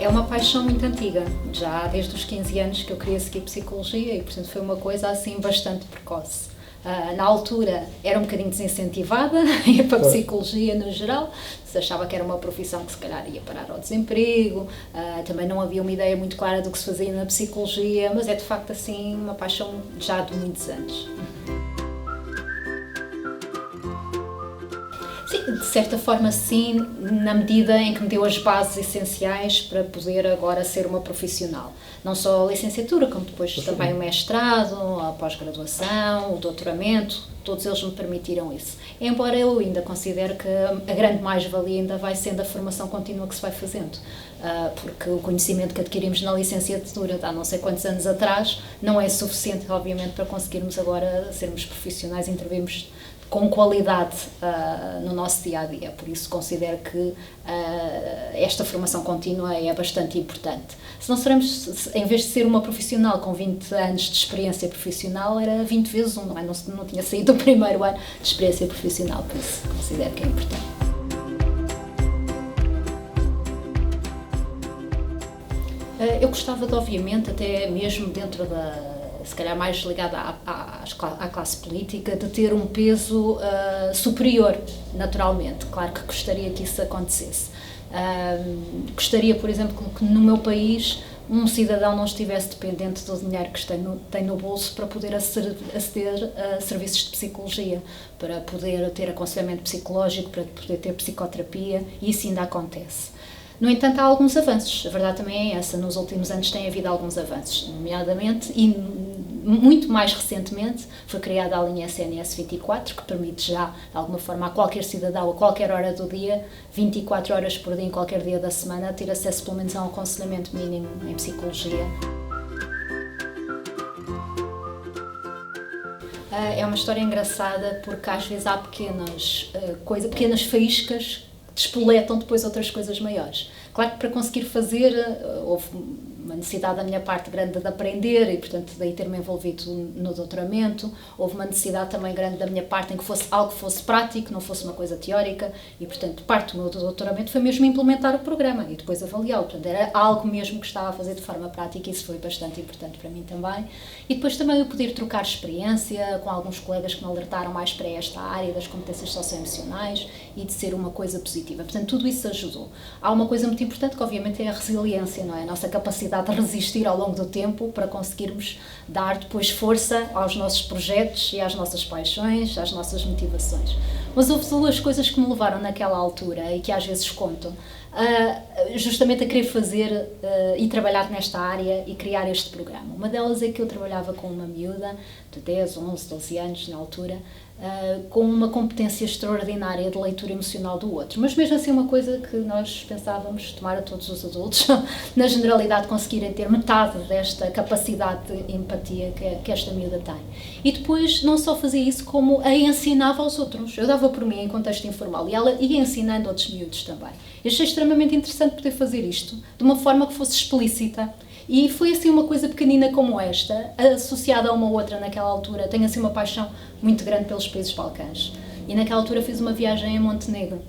É uma paixão muito antiga, já desde os 15 anos que eu queria seguir psicologia e, portanto, foi uma coisa assim bastante precoce. Na altura era um bocadinho desincentivada, ia para a psicologia no geral, se achava que era uma profissão que se calhar ia parar ao desemprego, também não havia uma ideia muito clara do que se fazia na psicologia, mas é de facto assim uma paixão já de muitos anos. Sim, de certa forma sim, na medida em que me deu as bases essenciais para poder agora ser uma profissional. Não só a licenciatura, como depois também o mestrado, a pós-graduação, o doutoramento, todos eles me permitiram isso. Embora eu ainda considere que a grande mais-valia ainda vai sendo a formação contínua que se vai fazendo. Porque o conhecimento que adquirimos na licenciatura há não sei quantos anos atrás não é suficiente, obviamente, para conseguirmos agora sermos profissionais e intervirmos com qualidade no nosso dia-a-dia. Por isso considero que esta formação contínua é bastante importante. Se não seremos, em vez de ser uma profissional com 20 anos de experiência profissional, era 20 vezes 1, não é? Não tinha saído do primeiro ano de experiência profissional, por isso considero que é importante. Eu gostava de, obviamente, até mesmo dentro se calhar mais ligada à classe política, de ter um peso superior, naturalmente. Claro que gostaria que isso acontecesse. Gostaria, por exemplo, que no meu país um cidadão não estivesse dependente do dinheiro que tem no bolso para poder aceder a serviços de psicologia, para poder ter aconselhamento psicológico, para poder ter psicoterapia, e isso ainda acontece. No entanto, há alguns avanços, a verdade também é essa, nos últimos anos tem havido alguns avanços, nomeadamente, e muito mais recentemente, foi criada a linha SNS 24, que permite já, de alguma forma, a qualquer cidadão, a qualquer hora do dia, 24 horas por dia, em qualquer dia da semana, ter acesso pelo menos a um aconselhamento mínimo em psicologia. É uma história engraçada porque às vezes há pequenas faíscas despoletam depois outras coisas maiores. Claro que para conseguir fazer, houve uma necessidade da minha parte grande de aprender e, portanto, daí ter-me envolvido no doutoramento. Houve uma necessidade também grande da minha parte em que fosse algo que fosse prático, não fosse uma coisa teórica e, portanto, parte do meu doutoramento foi mesmo implementar o programa e depois avaliá-lo. Portanto, era algo mesmo que estava a fazer de forma prática e isso foi bastante importante para mim também. E depois também eu poder trocar experiência com alguns colegas que me alertaram mais para esta área das competências socioemocionais e de ser uma coisa positiva. Portanto, tudo isso ajudou. Há uma coisa muito importante que, obviamente, é a resiliência, não é? A nossa capacidade de resistir ao longo do tempo para conseguirmos dar depois força aos nossos projetos e às nossas paixões, às nossas motivações. Mas houve duas coisas que me levaram naquela altura e que às vezes conto, justamente a querer fazer e trabalhar nesta área e criar este programa. Uma delas é que eu trabalhava com uma miúda de 10, 11, 12 anos na altura, com uma competência extraordinária de leitura emocional do outro, mas mesmo assim uma coisa que nós pensávamos, tomara todos os adultos, na generalidade conseguirem ter metade desta capacidade de empatia que esta miúda tem. E depois não só fazia isso, como a ensinava aos outros. Eu dava por mim em contexto informal e ela ia ensinando outros miúdos também. Eu achei extremamente interessante poder fazer isto de uma forma que fosse explícita. E foi assim uma coisa pequenina como esta, associada a uma outra naquela altura. Tenho assim uma paixão muito grande pelos países Balcãs. E naquela altura fiz uma viagem a Montenegro,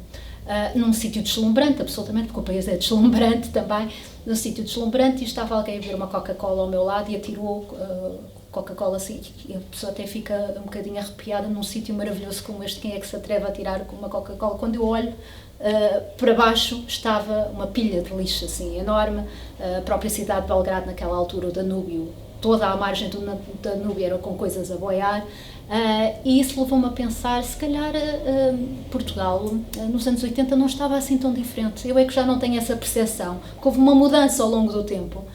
num sítio deslumbrante, absolutamente, porque o país é deslumbrante também, num sítio deslumbrante, e estava alguém a beber uma Coca-Cola ao meu lado e atirou Coca-Cola assim, e a pessoa até fica um bocadinho arrepiada num sítio maravilhoso como este. Quem é que se atreve a tirar com uma Coca-Cola? Quando eu olho, para baixo estava uma pilha de lixo assim enorme, a própria cidade de Belgrado naquela altura, o Danúbio, toda a margem do Danúbio era com coisas a boiar, e isso levou-me a pensar, se calhar Portugal nos anos 80 não estava assim tão diferente. Eu é que já não tenho essa percepção, que houve uma mudança ao longo do tempo.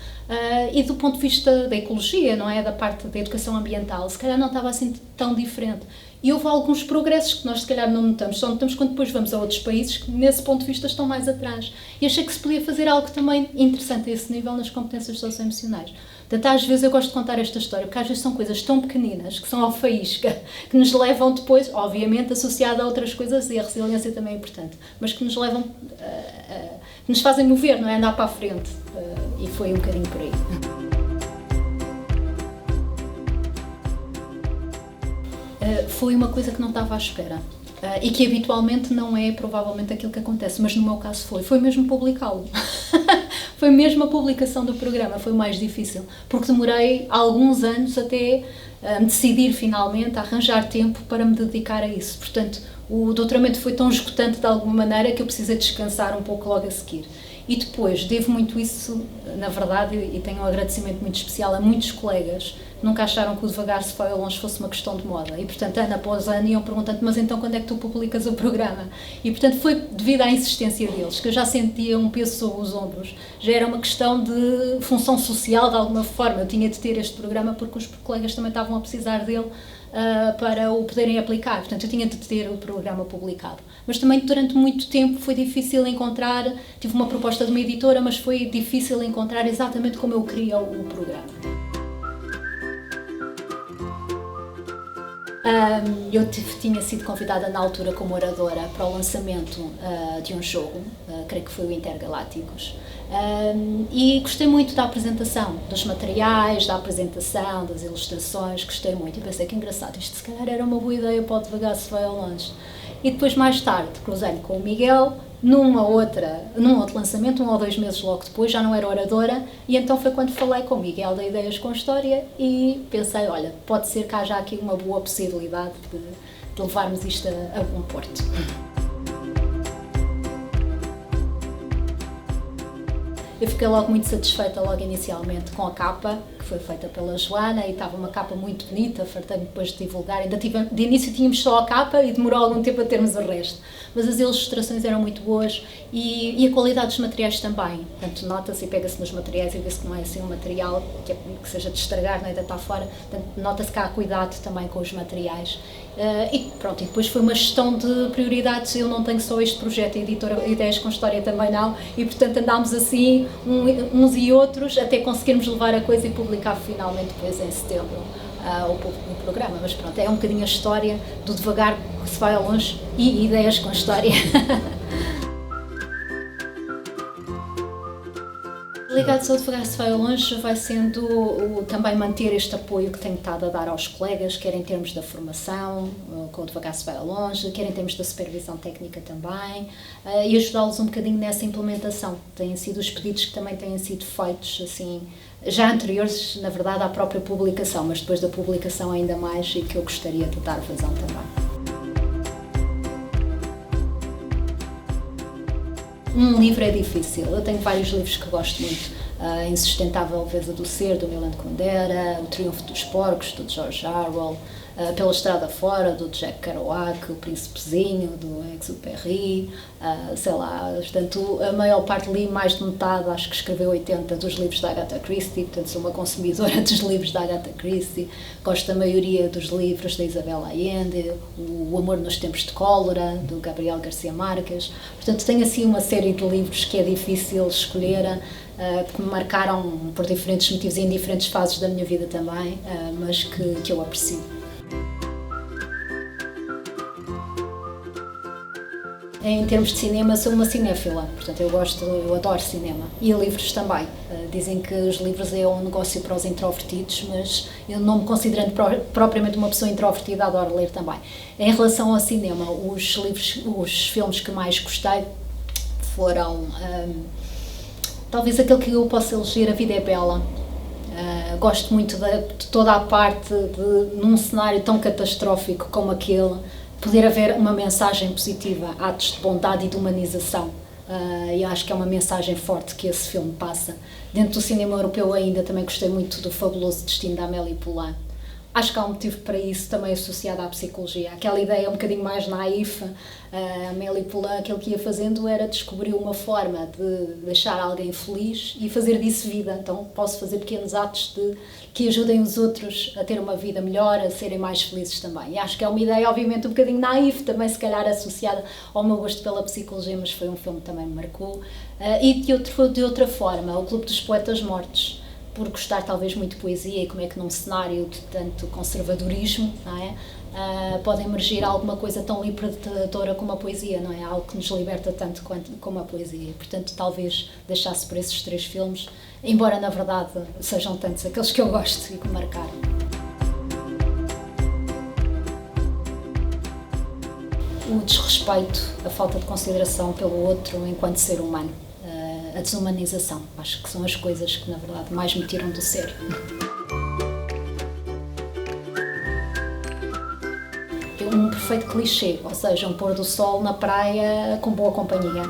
E do ponto de vista da ecologia, não é? Da parte da educação ambiental, se calhar não estava assim tão diferente. E houve alguns progressos que nós se calhar não notamos, só notamos quando depois vamos a outros países que nesse ponto de vista estão mais atrás. E achei que se podia fazer algo também interessante a esse nível nas competências socioemocionais. Portanto, às vezes eu gosto de contar esta história, porque às vezes são coisas tão pequeninas, que são ao faísca, que nos levam depois, obviamente associada a outras coisas, e a resiliência também é importante, mas que nos levam, que nos fazem mover, não é? Andar para a frente. E foi um bocadinho por aí. Foi uma coisa que não estava à espera e que habitualmente não é provavelmente aquilo que acontece, mas no meu caso foi mesmo publicá-lo. foi mesmo a publicação do programa, foi o mais difícil, porque demorei alguns anos até me decidir finalmente a arranjar tempo para me dedicar a isso. Portanto, o doutoramento foi tão esgotante de alguma maneira que eu precisei descansar um pouco logo a seguir. E depois, devo muito isso, na verdade, e tenho um agradecimento muito especial a muitos colegas que nunca acharam que o Devagar se foi ao longe fosse uma questão de moda. E, portanto, ano após ano iam perguntando, mas então quando é que tu publicas o programa? E, portanto, foi devido à insistência deles, que eu já sentia um peso sobre os ombros. Já era uma questão de função social, de alguma forma. Eu tinha de ter este programa porque os colegas também estavam a precisar dele para o poderem aplicar. Portanto, eu tinha de ter o programa publicado. Mas também durante muito tempo foi difícil encontrar, tive uma proposta de uma editora, mas foi difícil encontrar exatamente como eu queria o programa. Eu tinha sido convidada na altura como oradora para o lançamento de um jogo, creio que foi o Intergalácticos, e gostei muito da apresentação, dos materiais, da apresentação, das ilustrações, gostei muito e pensei que engraçado, isto se calhar era uma boa ideia para o Devagar se vai ao longe. E depois mais tarde cruzei-me com o Miguel num outro lançamento, 1 ou 2 meses logo depois, já não era oradora, e então foi quando falei com o Miguel da Ideias com História e pensei, olha, pode ser que haja aqui uma boa possibilidade de levarmos isto a bom porto. Eu fiquei logo muito satisfeita, logo inicialmente, com a capa, que foi feita pela Joana, e estava uma capa muito bonita, fartei-me depois de divulgar. Ainda de início tínhamos só a capa e demorou algum tempo a termos o resto. Mas as ilustrações eram muito boas e a qualidade dos materiais também. Portanto, nota-se e pega-se nos materiais e vê-se que não é assim um material que seja de estragar, nem de estar fora. Portanto, nota-se que há cuidado também com os materiais. E pronto, e depois foi uma gestão de prioridades. Eu não tenho só este projeto, a editora Ideias com História também não, e portanto andámos assim, uns e outros, até conseguirmos levar a coisa e publicar finalmente depois em setembro o programa. Mas pronto, é um bocadinho a história do Devagar que se vai ao longe e Ideias com História. Ligados ao Devagar se vai ao longe vai sendo também manter este apoio que tenho estado a dar aos colegas, quer em termos da formação, com o Devagar se vai ao longe, quer em termos da supervisão técnica também, e ajudá-los um bocadinho nessa implementação. Têm sido os pedidos que também têm sido feitos, assim, já anteriores, na verdade, à própria publicação, mas depois da publicação ainda mais, e que eu gostaria de dar vazão também. Um livro é difícil. Eu tenho vários livros que gosto muito. A Insustentável Leveza do Ser, do Milan Kundera, O Triunfo dos Porcos, do George Orwell, Pela Estrada Fora, do Jack Kerouac, O Príncipezinho, do Exupéry, sei lá, portanto, a maior parte li, mais de metade, acho que escreveu 80 dos livros da Agatha Christie, portanto sou uma consumidora dos livros da Agatha Christie, gosto da maioria dos livros da Isabel Allende, O Amor nos Tempos de Cólera, do Gabriel Garcia Marques, portanto tenho assim uma série de livros que é difícil escolher, que me marcaram por diferentes motivos e em diferentes fases da minha vida também, mas que eu aprecio. Em termos de cinema, sou uma cinéfila, portanto eu adoro cinema e livros também. Dizem que os livros é um negócio para os introvertidos, mas eu não me considerando propriamente uma pessoa introvertida, adoro ler também. Em relação ao cinema, os filmes que mais gostei foram talvez aquele que eu possa eleger, A Vida é Bela. Gosto muito de toda a parte num cenário tão catastrófico como aquele, poder haver uma mensagem positiva, atos de bondade e de humanização. E acho que é uma mensagem forte que esse filme passa. Dentro do cinema europeu ainda também gostei muito do Fabuloso Destino da Amélie Poulain. Acho que há um motivo para isso também associado à psicologia. Aquela ideia um bocadinho mais naif, a Amélie Poulain, aquilo que ia fazendo era descobrir uma forma de deixar alguém feliz e fazer disso vida. Então posso fazer pequenos atos que ajudem os outros a ter uma vida melhor, a serem mais felizes também. E acho que é uma ideia obviamente um bocadinho naif, também se calhar associada ao meu gosto pela psicologia, mas foi um filme que também me marcou. E de outra forma, O Clube dos Poetas Mortos, por gostar talvez muito de poesia e como é que num cenário de tanto conservadorismo, não é? Pode emergir alguma coisa tão libertadora como a poesia, não é? Algo que nos liberta tanto como a poesia. E, portanto, talvez deixasse por esses 3 filmes, embora na verdade sejam tantos aqueles que eu gosto e que me marcaram. O desrespeito, a falta de consideração pelo outro enquanto ser humano. a desumanização. Acho que são as coisas que, na verdade, mais me tiram do sério. Um perfeito clichê, ou seja, um pôr do sol na praia com boa companhia.